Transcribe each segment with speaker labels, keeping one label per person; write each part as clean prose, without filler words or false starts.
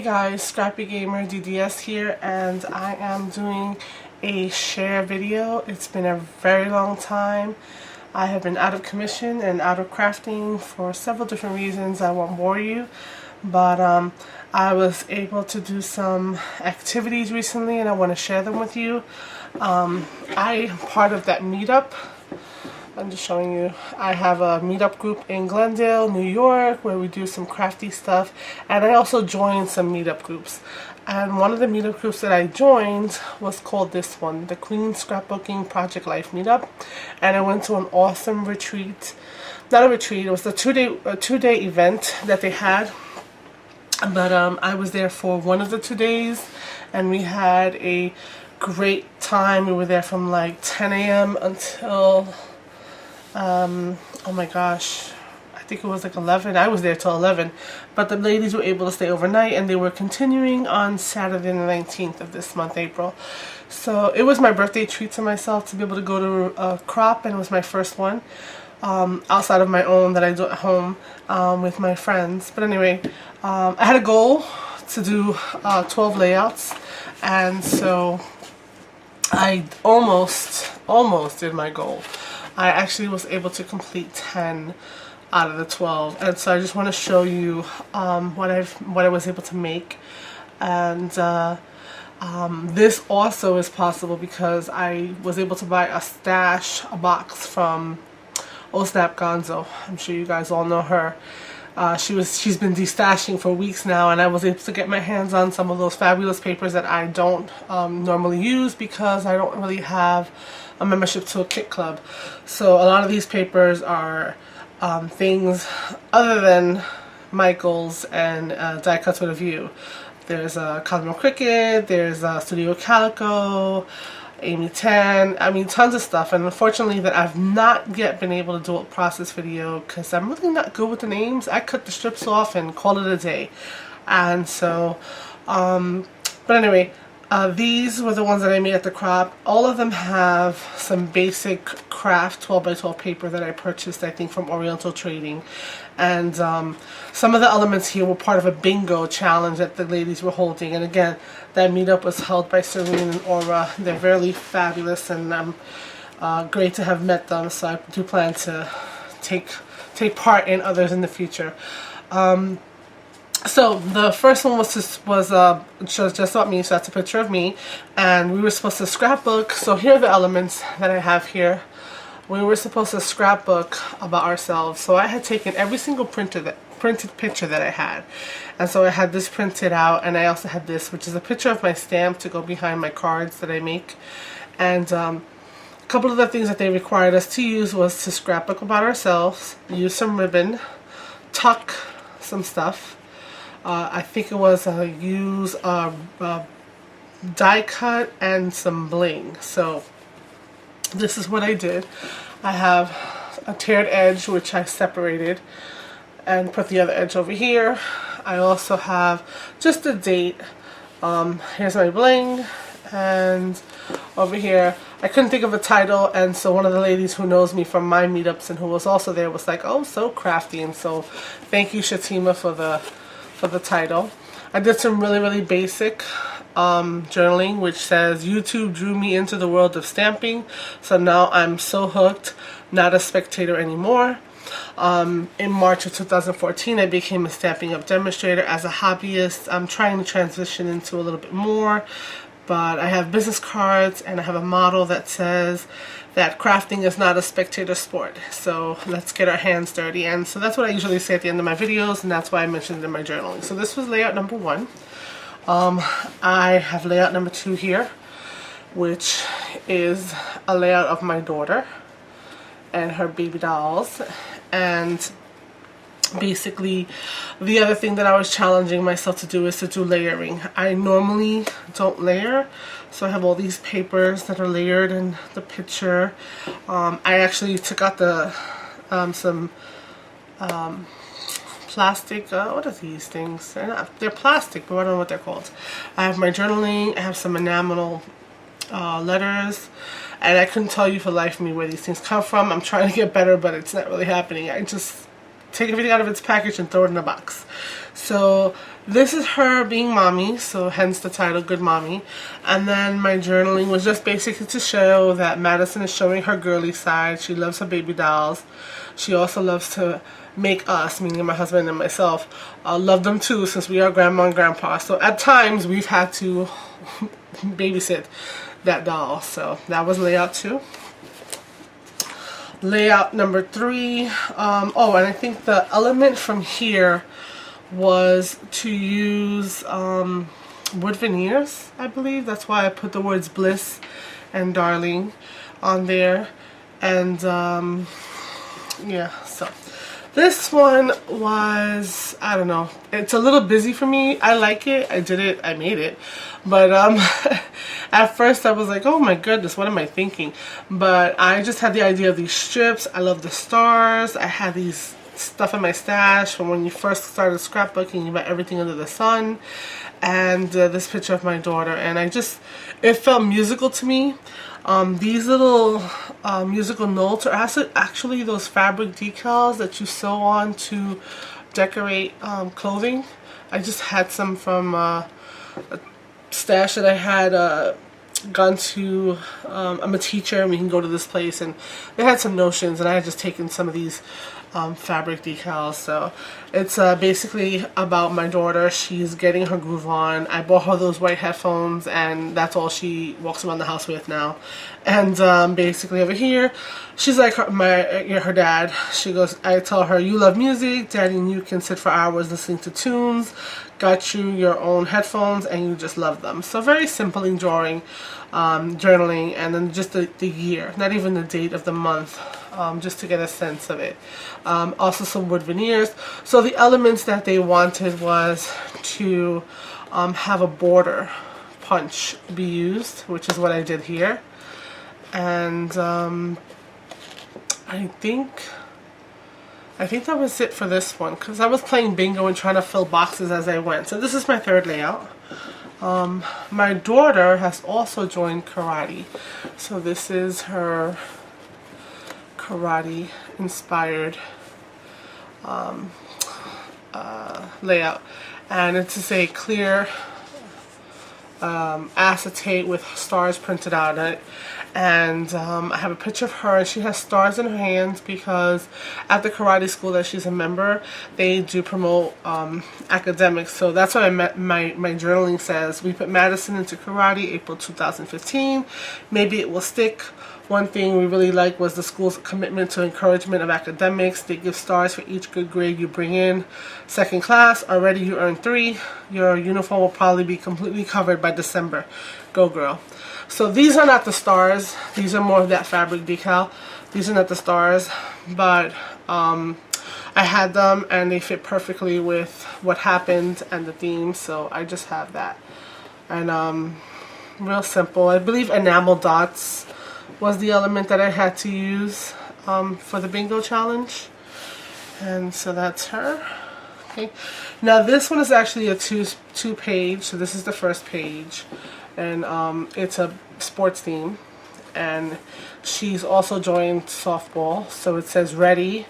Speaker 1: guys, Scrappy Gamer DDS here, and I am doing a share video. It's been a very long time. I have been out of commission and out of crafting for several different reasons. I won't bore you, but I was able to do some activities recently and I want to share them with you. I am part of that meetup. I'm just showing you. I have a meetup group in Glendale, New York, where we do some crafty stuff, and I also joined some meetup groups. And one of the meetup groups that I joined was called this one, the Queen Scrapbooking Project Life Meetup. And I went to an awesome retreat. Not a retreat, it was a two-day event that they had. But I was there for one of the 2 days, and we had a great time. We were there from like 10 a.m. until oh my gosh, I think it was like 11. I was there till 11, but the ladies were able to stay overnight and they were continuing on Saturday the 19th of this month, April. So it was my birthday treat to myself to be able to go to a crop, and it was my first one outside of my own that I do at home with my friends. But anyway, I had a goal to do 12 layouts, and so I almost did my goal. I actually was able to complete 10 out of the 12, and so I just want to show you what I was able to make. And this also is possible because I was able to buy a box from Oh Snap Gonzo. I'm sure you guys all know her. She's been destashing for weeks now, and I was able to get my hands on some of those fabulous papers that I don't normally use because I don't really have a membership to a kit club. So a lot of these papers are things other than Michaels and die cuts with a view. There's Cosmo Cricket, there's Studio Calico, Amy Tan, I mean tons of stuff. And unfortunately that I've not yet been able to do a process video because I'm really not good with the names. I cut the strips off and call it a day. And so but anyway, these were the ones that I made at the crop. All of them have some basic craft 12 by 12 paper that I purchased, I think, from Oriental Trading. And some of the elements here were part of a bingo challenge that the ladies were holding. And again, that meetup was held by Serene and Aura. They're really fabulous, and I'm great to have met them. So I do plan to take part in others in the future. So the first one was just about me, so that's a picture of me, and we were supposed to scrapbook. So here are the elements that I have here. We were supposed to scrapbook about ourselves. So I had taken every single printed picture that I had, and so I had this printed out, and I also had this, which is a picture of my stamp to go behind my cards that I make. And a couple of the things that they required us to use was to scrapbook about ourselves, use some ribbon, tuck some stuff. I think it was use die cut and some bling. So this is what I did. I have a tiered edge which I separated and put the other edge over here. I also have just a date. Here's my bling, and over here I couldn't think of a title, and so one of the ladies who knows me from my meetups and who was also there was like, oh, so crafty. And so thank you, Shatima, for the title. I did some really basic journaling, which says YouTube drew me into the world of stamping, so now I'm so hooked, not a spectator anymore. In March of 2014 I became a Stampin' Up! Demonstrator as a hobbyist. I'm trying to transition into a little bit more, but I have business cards and I have a model that says that crafting is not a spectator sport, so let's get our hands dirty. And so that's what I usually say at the end of my videos, and that's why I mentioned it in my journaling. So this was layout number 1. I have layout number 2 here, which is a layout of my daughter and her baby dolls. And basically the other thing that I was challenging myself to do is to do layering. I normally don't layer, so I have all these papers that are layered in the picture. I actually took out the some plastic, what are these things? They're plastic, but I don't know what they're called. I have my journaling, I have some enamel letters, and I couldn't tell you for the life of me where these things come from. I'm trying to get better, but it's not really happening. I just take everything out of its package and throw it in a box. So this is her being mommy, so hence the title, Good Mommy. And then my journaling was just basically to show that Madison is showing her girly side. She loves her baby dolls. She also loves to make us, meaning my husband and myself, love them too, since we are grandma and grandpa. So at times we've had to babysit that doll. So that was layout 2. Layout number 3. Oh, and I think the element from here was to use wood veneers, I believe. That's why I put the words bliss and darling on there. And yeah, so this one was, I don't know, it's a little busy for me. I like it, I did it, I made it, but at first I was like, oh my goodness, what am I thinking? But I just had the idea of these strips. I love the stars. I had these stuff in my stash from when you first started scrapbooking about everything under the sun, and this picture of my daughter, and it felt musical to me. These little musical notes are actually those fabric decals that you sew on to decorate clothing. I just had some from a stash that I had gone to. I'm a teacher and we can go to this place, and they had some notions, and I had just taken some of these fabric decals. So it's basically about my daughter. She's getting her groove on. I bought her those white headphones, and that's all she walks around the house with now. And basically over here, she's like her dad. She goes, I tell her, you love music, Daddy and you can sit for hours listening to tunes, got you your own headphones, and you just love them. So very simple in drawing, journaling, and then just the year, not even the date of the month, just to get a sense of it. Also some wood veneers. So the elements that they wanted was to have a border punch be used, which is what I did here. And I think that was it for this one, because I was playing bingo and trying to fill boxes as I went. So this is my third layout. My daughter has also joined karate, so this is her karate inspired layout, and it's a clear acetate with stars printed out on it. And I have a picture of her, and she has stars in her hands because at the karate school that she's a member, they do promote academics. So that's what my journaling says. We put Madison into karate April 2015. Maybe it will stick. One thing we really liked was the school's commitment to encouragement of academics. They give stars for each good grade you bring in. Second class, already you earned 3. Your uniform will probably be completely covered by December. Go girl. So these are not the stars. These are more of that fabric decal. These are not the stars, but I had them and they fit perfectly with what happened and the theme, so I just have that. And real simple. I believe enamel dots was the element that I had to use for the bingo challenge. And so that's her. Okay. Now this one is actually a two page, so this is the first page. And it's a sports theme, and she's also joined softball, so it says ready,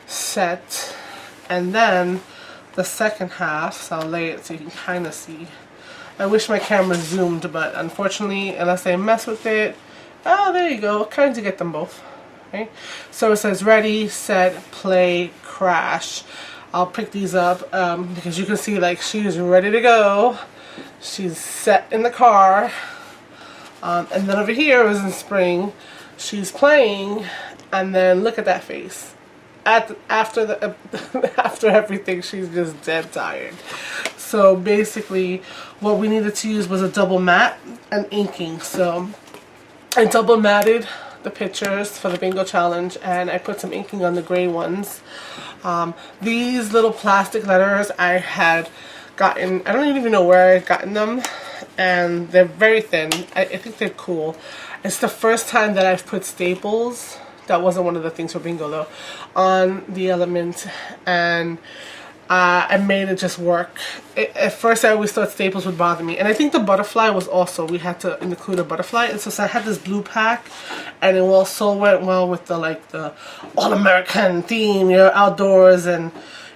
Speaker 1: set, and then the second half, so I'll lay it so you can kind of see. I wish my camera zoomed, but unfortunately, unless I mess with it, oh, there you go, kind of get them both. Okay, so it says ready, set, play, crash. I'll pick these up because you can see like she's ready to go. She's set in the car, and then over here is in spring. She's playing, and then look at that face. After everything, she's just dead tired. So basically, what we needed to use was a double mat and inking. So I double matted the pictures for the bingo challenge, and I put some inking on the gray ones. These little plastic letters I had gotten, I don't even know where I've gotten them, and they're very thin. I think they're cool. It's the first time that I've put staples, that wasn't one of the things for bingo though, on the element, and I made it just work. At first I always thought staples would bother me, and I think the butterfly was also, we had to include a butterfly, and so I had this blue pack, and it also went well with the all-American theme, you're outdoors, and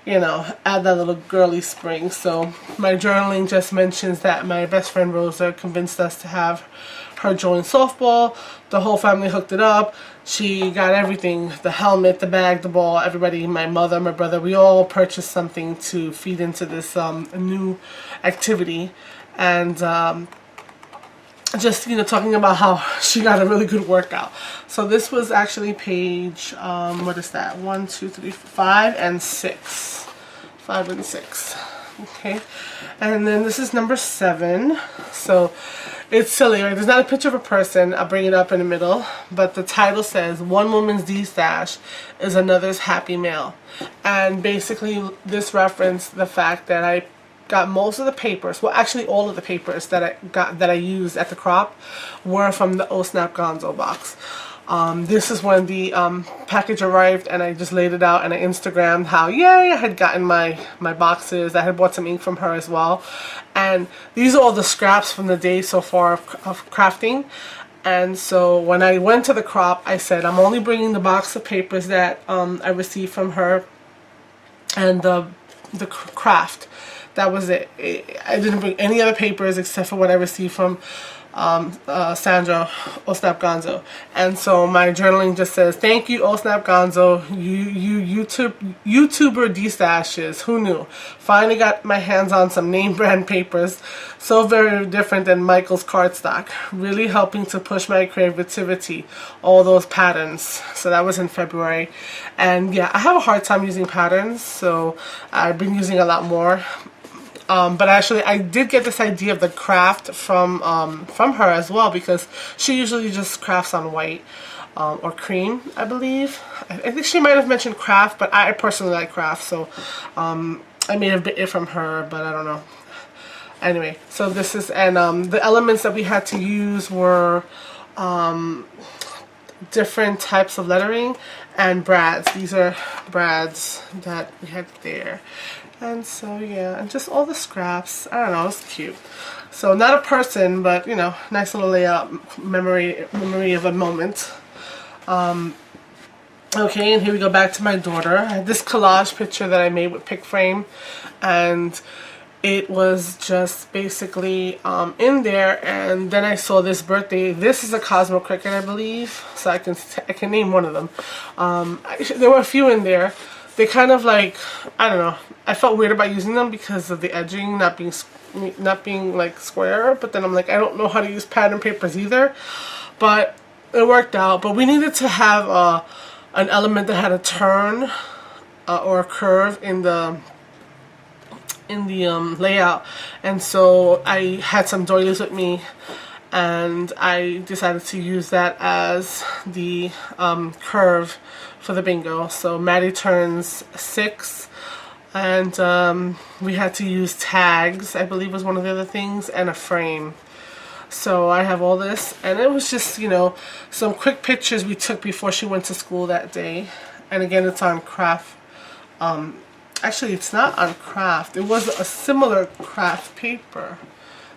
Speaker 1: you know, add that little girly spring. So my journaling just mentions that my best friend Rosa convinced us to have her join softball. The whole family hooked it up. She got everything, the helmet, the bag, the ball, everybody, my mother, my brother, we all purchased something to feed into this new activity. And just, you know, talking about how she got a really good workout. So this was actually page, what is that? 1, 2, 3, 5, and 6. 5 and 6. Okay. And then this is number 7. So it's silly, right? There's not a picture of a person. I'll bring it up in the middle. But the title says, "One woman's D-stash is another's happy mail." And basically this referenced the fact that I got most of the papers, well actually all of the papers that I used at the crop were from the Oh Snap Gonzo box. This is when the package arrived, and I just laid it out, and I Instagrammed how, yay, I had gotten my boxes. I had bought some ink from her as well. And these are all the scraps from the day so far of crafting. And so when I went to the crop, I said, I'm only bringing the box of papers that I received from her and the craft. That was it. I didn't bring any other papers except for what I received from Sandra, Oh Snap Gonzo. And so my journaling just says, "Thank you, Oh Snap Gonzo, you YouTuber D-stashes. Who knew? Finally got my hands on some name brand papers, so very different than Michael's cardstock. Really helping to push my creativity, all those patterns." So that was in February. And yeah, I have a hard time using patterns, so I've been using a lot more. But actually I did get this idea of the craft from her as well, because she usually just crafts on white or cream, I believe. I think she might have mentioned craft, but I personally like craft, so I may have bit it from her, but I don't know. Anyway, so this is, and the elements that we had to use were different types of lettering and brads. These are brads that we had there. And so yeah, and just all the scraps. I don't know, it's cute. So not a person, but you know, nice little layout, memory of a moment. Okay, and here we go back to my daughter. I had this collage picture that I made with pick frame, and it was just basically in there. And then I saw this birthday. This is a Cosmo Cricket, I believe, so I can name one of them. There were a few in there. They kind of like, I don't know, I felt weird about using them because of the edging not being like square, but then I'm like, I don't know how to use pattern papers either, but it worked out. But we needed to have an element that had a turn or a curve in the layout, and so I had some doilies with me, and I decided to use that as the curve for the bingo. So Maddie turns 6, and we had to use tags, I believe was one of the other things, and a frame. So I have all this, and it was just, you know, some quick pictures we took before she went to school that day. And again, it's on craft. Actually, it's not on craft. It was a similar craft paper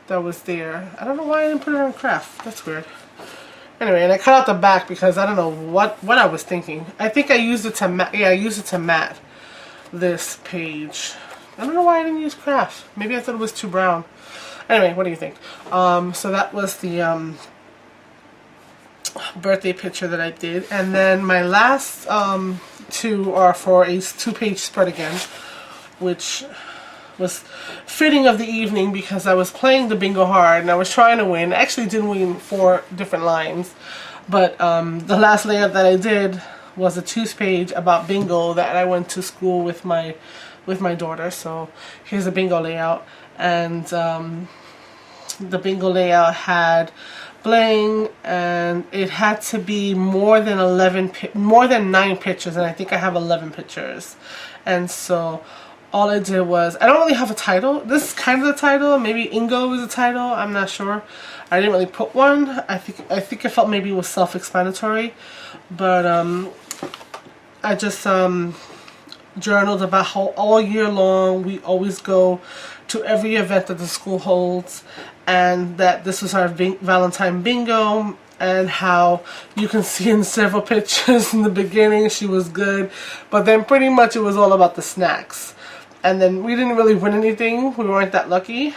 Speaker 1: that was there. I don't know why I didn't put it on craft. That's weird. Anyway, and I cut out the back because I don't know what I was thinking. I think I used it to matte. Yeah, I used it to matte this page. I don't know why I didn't use craft. Maybe I thought it was too brown. Anyway, what do you think? So that was the birthday picture that I did. And then my last two are for a 2-page spread again, which was fitting of the evening because I was playing the bingo hard and I was trying to win. I actually did win 4 different lines, but the last layout that I did was a 2-page about bingo that I went to school with my daughter. So here's the bingo layout, and the bingo layout had bling, and it had to be more than 9 pictures, and I think I have 11 pictures. And so all I did was, I don't really have a title. This is kind of the title. Maybe Ingo is the title. I'm not sure. I didn't really put one. I think I felt maybe it was self-explanatory, but I just journaled about how all year long we always go to every event that the school holds, and that this was our Valentine bingo, and how you can see in several pictures in the beginning she was good, but then pretty much it was all about the snacks. And then we didn't really win anything, we weren't that lucky,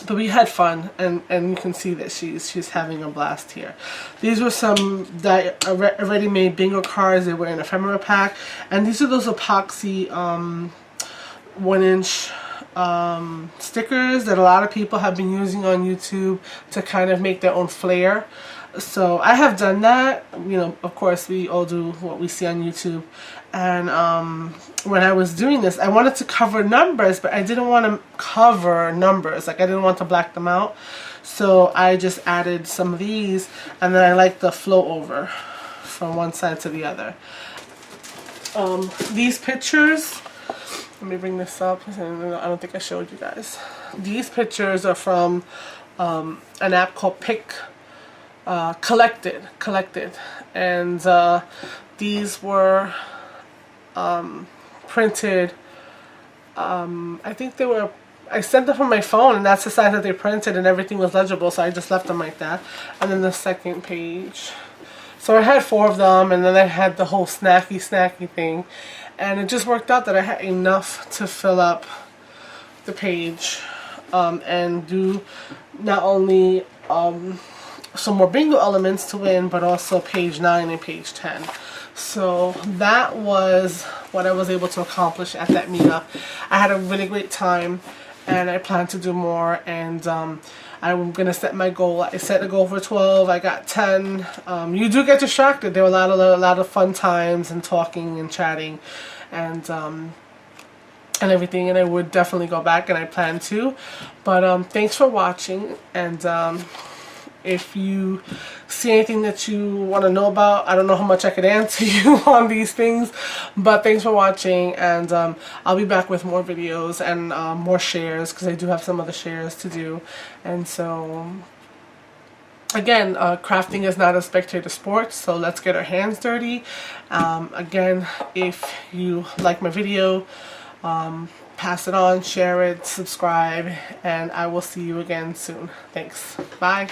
Speaker 1: but we had fun, and you can see that she's having a blast here. These were some already made bingo cards. They were in ephemera pack, and these are those epoxy 1-inch stickers that a lot of people have been using on YouTube to kind of make their own flair. So I have done that. You know, of course we all do what we see on YouTube. And when I was doing this, I wanted to cover numbers, but I didn't want to cover numbers. Like, I didn't want to black them out. So I just added some of these, and then I like the flow over from one side to the other. These pictures, let me bring this up. I don't think I showed you guys. These pictures are from an app called Pick Collected, and these were printed. I think they were, I sent them from my phone, and that's the size that they printed, and everything was legible, so I just left them like that. And then the second page, so I had 4 of them, and then I had the whole snacky thing, and it just worked out that I had enough to fill up the page and do not only some more bingo elements to win, but also page 9 and page 10. So that was what I was able to accomplish at that meetup. I had a really great time, and I plan to do more, and I'm going to set my goal. I set a goal for 12, I got 10. You do get distracted. There were a lot of fun times and talking and chatting and everything, and I would definitely go back, and I plan to. But thanks for watching, and if you see anything that you want to know about, I don't know how much I could answer you on these things, but thanks for watching, and I'll be back with more videos and more shares, because I do have some other shares to do. And so again, crafting is not a spectator sport, so let's get our hands dirty. Again, if you like my video, pass it on, share it, subscribe, and I will see you again soon. Thanks. Bye.